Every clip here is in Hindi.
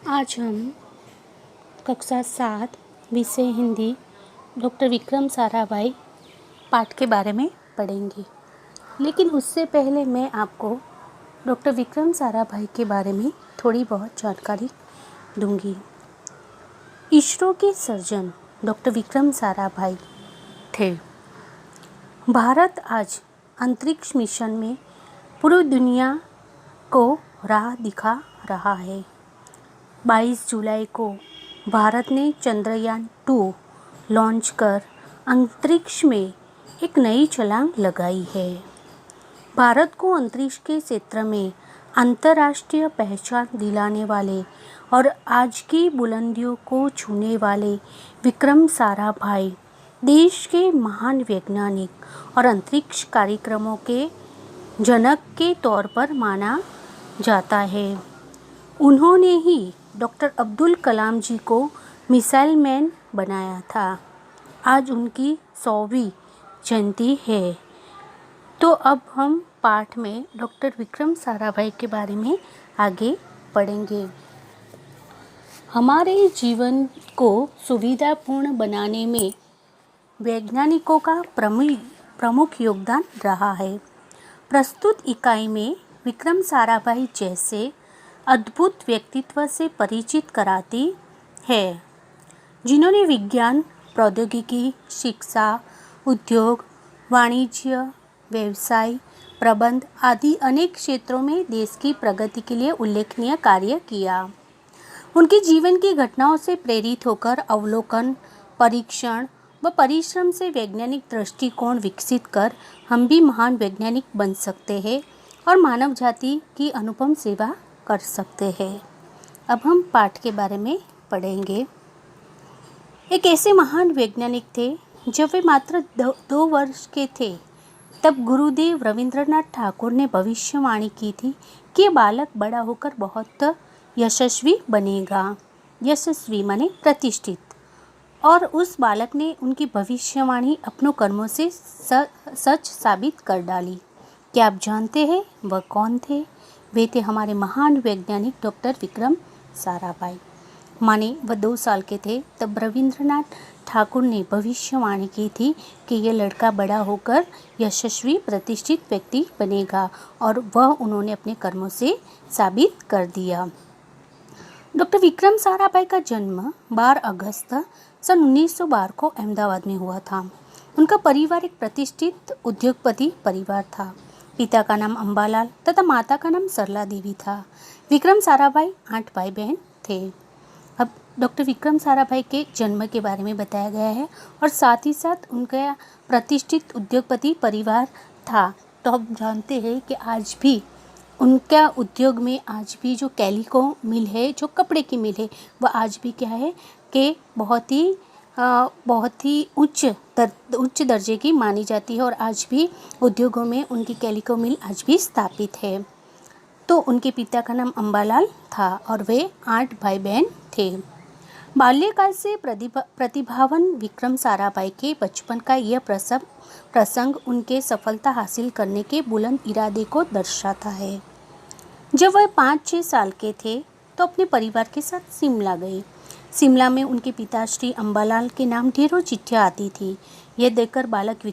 आज हम कक्षा 7 विषय हिंदी डॉक्टर विक्रम साराभाई पाठ के बारे में पढ़ेंगे। लेकिन उससे पहले मैं आपको डॉक्टर विक्रम साराभाई के बारे में थोड़ी बहुत जानकारी दूंगी। इसरो के सर्जन डॉक्टर विक्रम साराभाई थे। भारत आज अंतरिक्ष मिशन में पूरी दुनिया को राह दिखा रहा है। 22 जुलाई को भारत ने चंद्रयान 2 लॉन्च कर अंतरिक्ष में एक नई छलांग लगाई है। भारत को अंतरिक्ष के क्षेत्र में अंतर्राष्ट्रीय पहचान दिलाने वाले और आज की बुलंदियों को छूने वाले विक्रम साराभाई देश के महान वैज्ञानिक और अंतरिक्ष कार्यक्रमों के जनक के तौर पर माना जाता है। उन्होंने ही डॉक्टर अब्दुल कलाम जी को मिसाइल मैन बनाया था। आज उनकी 100वीं जयंती है। तो अब हम पाठ में डॉक्टर विक्रम साराभाई के बारे में आगे पढ़ेंगे। हमारे जीवन को सुविधापूर्ण बनाने में वैज्ञानिकों का प्रमुख योगदान रहा है। प्रस्तुत इकाई में विक्रम साराभाई जैसे अद्भुत व्यक्तित्व से परिचित कराती है, जिन्होंने विज्ञान, प्रौद्योगिकी, शिक्षा, उद्योग, वाणिज्य, व्यवसाय, प्रबंध आदि अनेक क्षेत्रों में देश की प्रगति के लिए उल्लेखनीय कार्य किया। उनके जीवन की घटनाओं से प्रेरित होकर अवलोकन, परीक्षण व परिश्रम से वैज्ञानिक दृष्टिकोण विकसित कर हम भी महान वैज्ञानिक बन सकते हैं और मानव जाति की अनुपम सेवा कर सकते हैं। अब हम पाठ के बारे में पढ़ेंगे। एक ऐसे महान वैज्ञानिक थे जब वे मात्र 2 वर्ष के थे तब गुरुदेव रविंद्रनाथ ठाकुर ने भविष्यवाणी की थी कि बालक बड़ा होकर बहुत यशस्वी बनेगा। यशस्वी माने प्रतिष्ठित। और उस बालक ने उनकी भविष्यवाणी अपनों कर्मों से सच साबित कर डाली। क्या आप जानते हैं वह कौन थे? वे थे हमारे महान वैज्ञानिक डॉक्टर विक्रम साराभाई। माने वह 2 साल के थे तब रविंद्रनाथ ठाकुर ने भविष्यवाणी की थी कि यह लड़का बड़ा होकर यशस्वी प्रतिष्ठित व्यक्ति बनेगा, और वह उन्होंने अपने कर्मों से साबित कर दिया। डॉक्टर विक्रम साराभाई का जन्म 12 अगस्त सन 1912 को अहमदाबाद में हुआ था। उनका परिवार एक प्रतिष्ठित उद्योगपति परिवार था। पिता का नाम अंबालाल तथा माता का नाम सरला देवी था। विक्रम साराभाई 8 भाई बहन थे। अब डॉक्टर विक्रम साराभाई के जन्म के बारे में बताया गया है और साथ ही साथ उनका प्रतिष्ठित उद्योगपति परिवार था। तो हम जानते हैं कि आज भी उनका उद्योग में आज भी जो कैलिको मिल है, जो कपड़े की मिल है, वह आज भी क्या है कि बहुत ही उच्च दर्जे की मानी जाती है और आज भी उद्योगों में उनकी कैलिको मिल आज भी स्थापित है। तो उनके पिता का नाम अंबालाल था और वे 8 भाई बहन थे। बाल्यकाल से प्रतिभावान विक्रम साराभाई के बचपन का यह प्रसंग उनके सफलता हासिल करने के बुलंद इरादे को दर्शाता है। जब वह 5-6 साल के थे तो अपने परिवार के साथ शिमला गए। शिमला में उनके पिता श्री अंबालाल के नाम ढेरों चिट्ठियाँ आती थी। यह देखकर बालक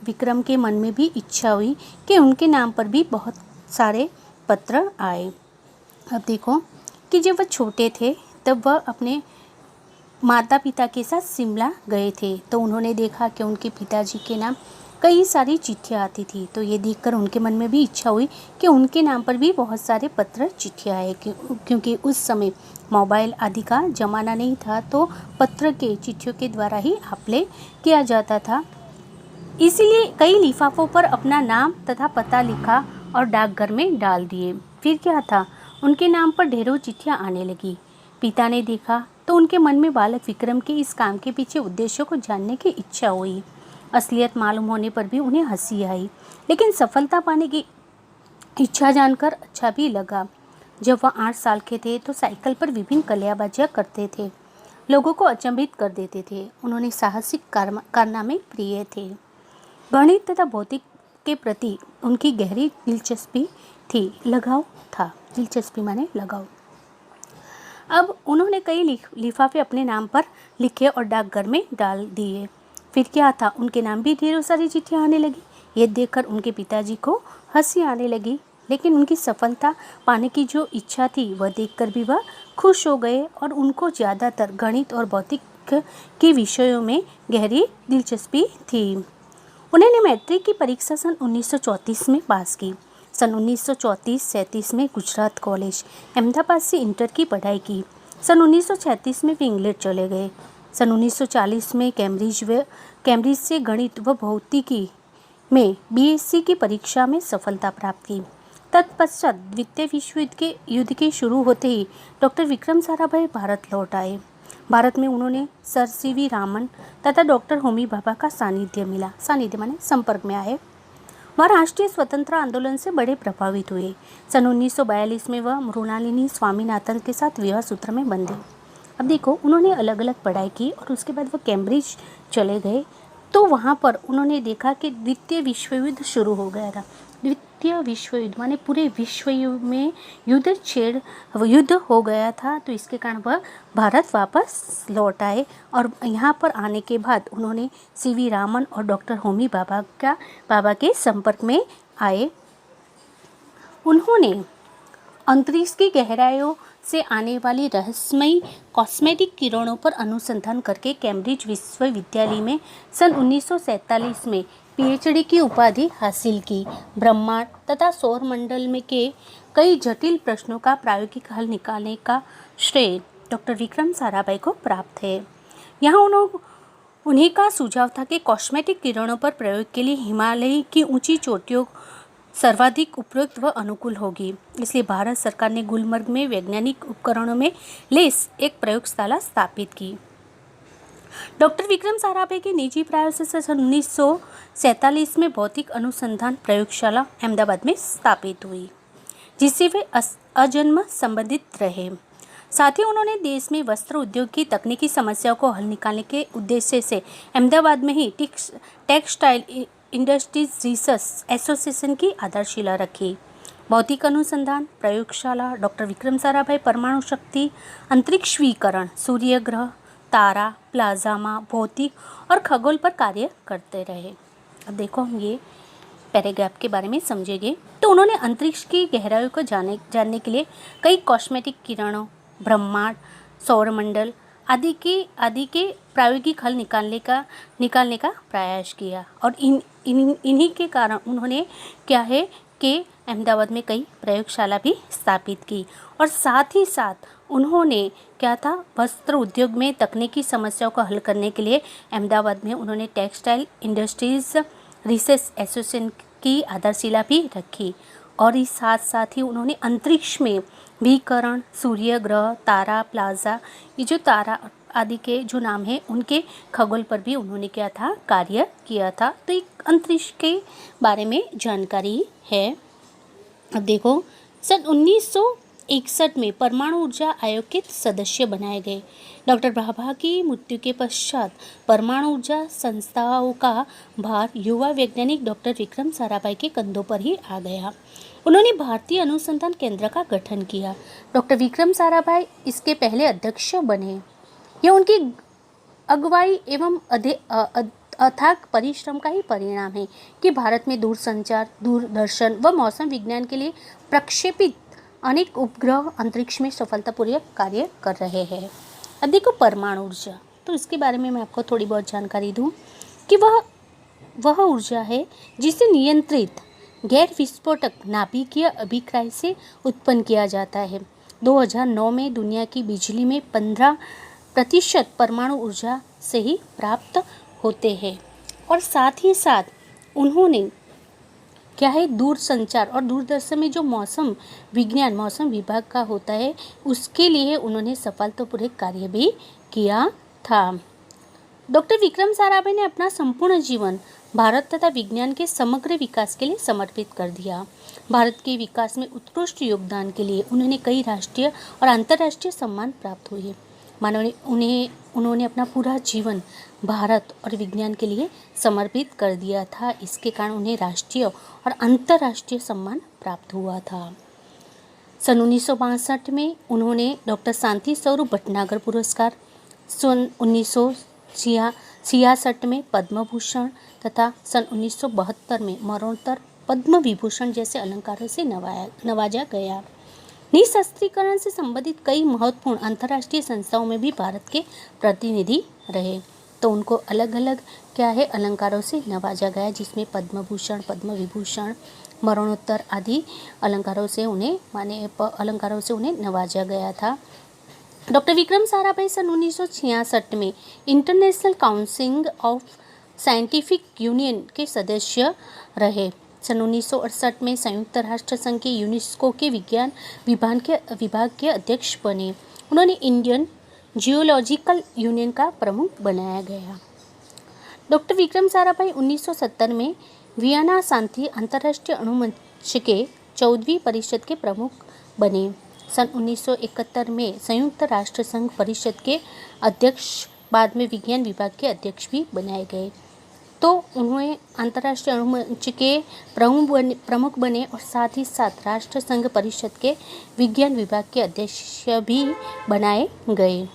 विक्रम के मन में भी इच्छा हुई कि उनके नाम पर भी बहुत सारे पत्र आए। अब देखो कि जब वह छोटे थे तब वह अपने माता पिता के साथ शिमला गए थे, तो उन्होंने देखा कि उनके पिताजी के नाम कई सारी चिट्ठियाँ आती थी। तो ये देखकर उनके मन में भी इच्छा हुई कि उनके नाम पर भी बहुत सारे पत्र चिट्ठियाँ आए, क्योंकि उस समय मोबाइल आदि का ज़माना नहीं था, तो पत्र के चिट्ठियों के द्वारा ही आप्ले किया जाता था। इसीलिए कई लिफाफों पर अपना नाम तथा पता लिखा और डाकघर में डाल दिए। फिर क्या था, उनके नाम पर ढेरों चिट्ठियाँ आने लगी। पिता ने देखा तो उनके मन में बालक विक्रम के इस काम के पीछे उद्देश्यों को जानने की इच्छा हुई। असलियत मालूम होने पर भी उन्हें हंसी आई, लेकिन सफलता पाने की इच्छा जानकर अच्छा भी लगा। जब वह 8 साल के थे तो साइकिल पर विभिन्न कलियाबाजियाँ करते थे, लोगों को अचंभित कर देते थे। उन्होंने साहसिक कारनामे प्रिय थे। गणित तथा भौतिक के प्रति उनकी गहरी दिलचस्पी थी, लगाव था। दिलचस्पी माने लगाव। अब उन्होंने कई लिफाफे अपने नाम पर लिखे और डाकघर में डाल दिए। फिर क्या था, उनके नाम भी ढेरों सारी चिट्ठियाँ आने लगी। ये देखकर उनके पिताजी को हंसी आने लगी, लेकिन उनकी सफलता पाने की जो इच्छा थी वह देखकर भी वह खुश हो गए और उनको ज़्यादातर गणित और भौतिक के विषयों में गहरी दिलचस्पी थी। उन्होंने मैट्रिक की परीक्षा सन 1934 में पास की। सन 1934-37 में गुजरात कॉलेज अहमदाबाद से इंटर की पढ़ाई की। सन 1936 में वे इंग्लैंड चले गए। सन 1940 में कैम्ब्रिज से गणित व भौतिकी में बीएससी की परीक्षा में सफलता प्राप्त की। तत्पश्चात द्वितीय विश्व युद्ध के शुरू होते ही डॉक्टर विक्रम साराभाई भारत लौट आए। भारत में उन्होंने सर सीवी रामन तथा डॉक्टर होमी भाभा का सानिध्य माने संपर्क में आए। वह राष्ट्रीय स्वतंत्रता आंदोलन से बड़े प्रभावित हुए। सन 1942 में वह मृणालिनी स्वामीनाथन के साथ विवाह सूत्र में बंधे। अब देखो, उन्होंने अलग अलग पढ़ाई की और उसके बाद वह कैम्ब्रिज चले गए। तो वहाँ पर उन्होंने देखा कि द्वितीय विश्व युद्ध शुरू हो गया था। द्वितीय विश्व युद्ध माने पूरे विश्व में युद्ध हो गया था। तो इसके कारण वह भारत वापस लौट आए और यहाँ पर आने के बाद उन्होंने सीवी रामन और डॉक्टर होमी भाभा के संपर्क में आए। उन्होंने अंतरिक्ष की गहराइयों से आने वाली रहस्यमयी कॉस्मेटिक किरणों पर अनुसंधान करके कैम्ब्रिज विश्वविद्यालय में सन 1947 में पीएचडी की उपाधि हासिल की। ब्रह्मांड तथा सौरमंडल में के कई जटिल प्रश्नों का प्रायोगिक हल निकालने का श्रेय डॉक्टर विक्रम साराभाई को प्राप्त है। यहाँ उन्हीं का सुझाव था कि कॉस्मेटिक किरणों पर प्रयोग के लिए हिमालय की ऊंची चोटियों सर्वाधिक उपयुक्त व अनुकूल होगी। इसलिए भारत सरकार ने गुलमर्ग में वैज्ञानिक उपकरणों में लैस एक प्रयोगशाला स्थापित की। डॉक्टर विक्रम साराभाई के निजी प्रयास से सन 1947 में भौतिक अनुसंधान प्रयोगशाला अहमदाबाद में स्थापित हुई, जिससे वे अजन्म संबंधित रहे। साथ ही उन्होंने देश में वस्त्र उद्योग की तकनीकी समस्याओं को हल निकालने के उद्देश्य से अहमदाबाद में ही टेक्सटाइल इंडस्ट्रीज रिसर्च एसोसिएशन की आधारशिला रखी। भौतिक अनुसंधान प्रयोगशाला डॉक्टर विक्रम साराभाई परमाणु शक्ति, अंतरिक्ष विकिरण, सूर्य ग्रह, तारा, प्लाज्मा, भौतिक और खगोल पर कार्य करते रहे। अब देखो, हम ये पैराग्राफ के बारे में समझेंगे। तो उन्होंने अंतरिक्ष की गहराइयों को जानने के लिए कई कॉस्मेटिक किरणों, ब्रह्मांड, सौरमंडल आदि के प्रायोगिक हल निकालने का प्रयास किया और इन्हीं के कारण उन्होंने क्या है कि अहमदाबाद में कई प्रयोगशाला भी स्थापित की। और साथ ही साथ उन्होंने क्या था, वस्त्र उद्योग में तकनीकी समस्याओं को हल करने के लिए अहमदाबाद में उन्होंने टेक्सटाइल इंडस्ट्रीज रिसर्च एसोसिएशन की आधारशिला भी रखी। और इस साथ ही उन्होंने अंतरिक्ष में विकिरण, सूर्य ग्रह, तारा, प्लाजा, ये जो तारा आदि के जो नाम है उनके खगोल पर भी उन्होंने क्या था, कार्य किया था। तो एक अंतरिक्ष के बारे में जानकारी है। अब देखो, सन 1961 में परमाणु ऊर्जा आयोग के सदस्य बनाए गए। डॉक्टर भाभा की मृत्यु के पश्चात परमाणु ऊर्जा संस्थाओं का भार युवा वैज्ञानिक डॉक्टर विक्रम साराभाई के कंधों पर ही आ गया। उन्होंने भारतीय अनुसंधान केंद्र का गठन किया। डॉक्टर विक्रम साराभाई इसके पहले अध्यक्ष बने। यह उनकी अगुवाई एवं अथाक परिश्रम का ही परिणाम है कि भारत में दूरसंचार, दूरदर्शन व मौसम विज्ञान के लिए प्रक्षेपित अनेक उपग्रह अंतरिक्ष में सफलतापूर्वक कार्य कर रहे हैं। अब देखो, परमाणु ऊर्जा, तो इसके बारे में मैं आपको थोड़ी बहुत जानकारी दूं कि वह ऊर्जा है जिसे नियंत्रित गैर विस्फोटक नाभिकीय अभिक्रिया से उत्पन्न किया जाता है। 2009 में दुनिया की बिजली में 15% परमाणु ऊर्जा से ही प्राप्त होते हैं। और साथ ही साथ उन्होंने क्या है, दूरसंचार और दूरदर्शन में जो मौसम विभाग का होता है उसके लिए उन्होंने सफलतापूर्वक कार्य भी किया था। डॉक्टर विक्रम साराभाई ने अपना संपूर्ण जीवन भारत तथा विज्ञान के समग्र विकास के लिए समर्पित कर दिया। भारत के विकास में उत्कृष्ट योगदान के लिए उन्होंने कई राष्ट्रीय और अंतर्राष्ट्रीय सम्मान प्राप्त हुए। उन्होंने अपना पूरा जीवन भारत और विज्ञान के लिए समर्पित कर दिया था। इसके कारण उन्हें राष्ट्रीय और अंतर्राष्ट्रीय सम्मान प्राप्त हुआ था। सन 1962 में उन्होंने डॉक्टर शांति स्वरूप भटनागर पुरस्कार, सन 1966 में पद्म भूषण तथा सन 1972 में मरणोत्तर पद्म विभूषण जैसे अलंकारों से नवाजा गया। निशस्त्रीकरण से संबंधित कई महत्वपूर्ण अंतर्राष्ट्रीय संस्थाओं में भी भारत के प्रतिनिधि रहे, तो उनको अलग अलग क्या है अलंकारों से नवाजा गया, जिसमें पद्म भूषण, पद्म विभूषण, मरणोत्तर आदि अलंकारों से उन्हें नवाजा गया था। डॉक्टर विक्रम साराभाई सन 1966 में international council of scientific union के सदस्य रहे। सन 1968 में संयुक्त राष्ट्र संघ के यूनेस्को के विज्ञान विभाग के अध्यक्ष बने। उन्होंने इंडियन जियोलॉजिकल यूनियन का प्रमुख बनाया गया। डॉक्टर विक्रम साराभाई 1970 में वियना शांति अंतर्राष्ट्रीय अणुमंच के 14वीं परिषद के प्रमुख बने। सन 1971 में संयुक्त राष्ट्र संघ परिषद के अध्यक्ष, बाद में विज्ञान विभाग के अध्यक्ष भी बनाए गए। तो उन्हें अंतर्राष्ट्रीय अणुमंच के प्रमुख बने और साथ ही साथ राष्ट्र संघ परिषद के विज्ञान विभाग के अध्यक्ष भी बनाए गए।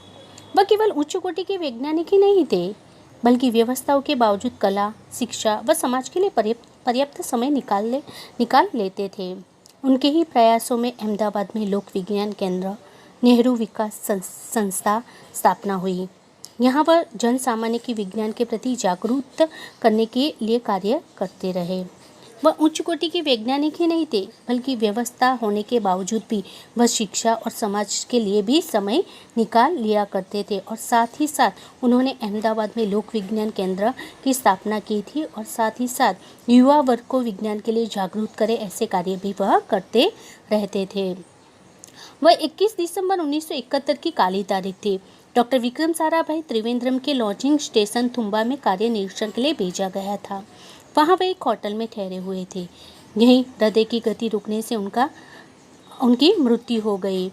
वह केवल उच्च कोटि के वैज्ञानिक ही नहीं थे, बल्कि व्यवस्थाओं के बावजूद कला, शिक्षा व समाज के लिए पर्याप्त समय निकाल लेते थे। उनके ही प्रयासों में अहमदाबाद में लोक विज्ञान केंद्र, नेहरू विकास संस्था स्थापना हुई। यहाँ वह जन सामान्य की विज्ञान के प्रति जागरूक करने के लिए कार्य करते रहे। वह उच्च कोटि के वैज्ञानिक ही नहीं थे, बल्कि व्यवस्था होने के बावजूद भी वह शिक्षा और समाज के लिए भी समय निकाल लिया करते थे। और साथ ही साथ उन्होंने अहमदाबाद में लोक विज्ञान केंद्र की स्थापना की थी और साथ ही साथ युवा वर्ग को विज्ञान के लिए जागरूक करे, ऐसे कार्य भी वह करते रहते थे। वह 21 दिसंबर 1971 की काली तारीख थी। डॉक्टर विक्रम साराभाई त्रिवेंद्रम के लॉजिंग स्टेशन तुम्बा में कार्य निरीक्षण के लिए भेजा गया था। वहाँ वे एक होटल में ठहरे हुए थे। यहीं हृदय की गति रुकने से उनकी मृत्यु हो गई।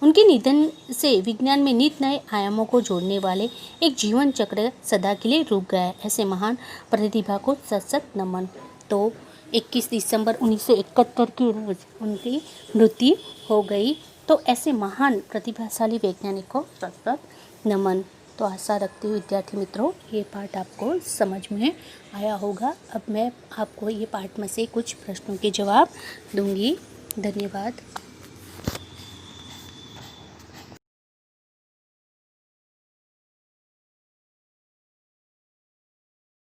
उनके निधन से विज्ञान में नित नए आयामों को जोड़ने वाले एक जीवन चक्र सदा के लिए रुक गया। ऐसे महान प्रतिभा को सत नमन। तो 21 दिसंबर 1971 की रोज उनकी मृत्यु हो गई। तो ऐसे महान प्रतिभाशाली वैज्ञानिक को सत नमन। तो आशा रखती हूँ विद्यार्थी मित्रों ये पाठ आपको समझ में आया होगा। अब मैं आपको ये पाठ में से कुछ प्रश्नों के जवाब दूंगी। धन्यवाद।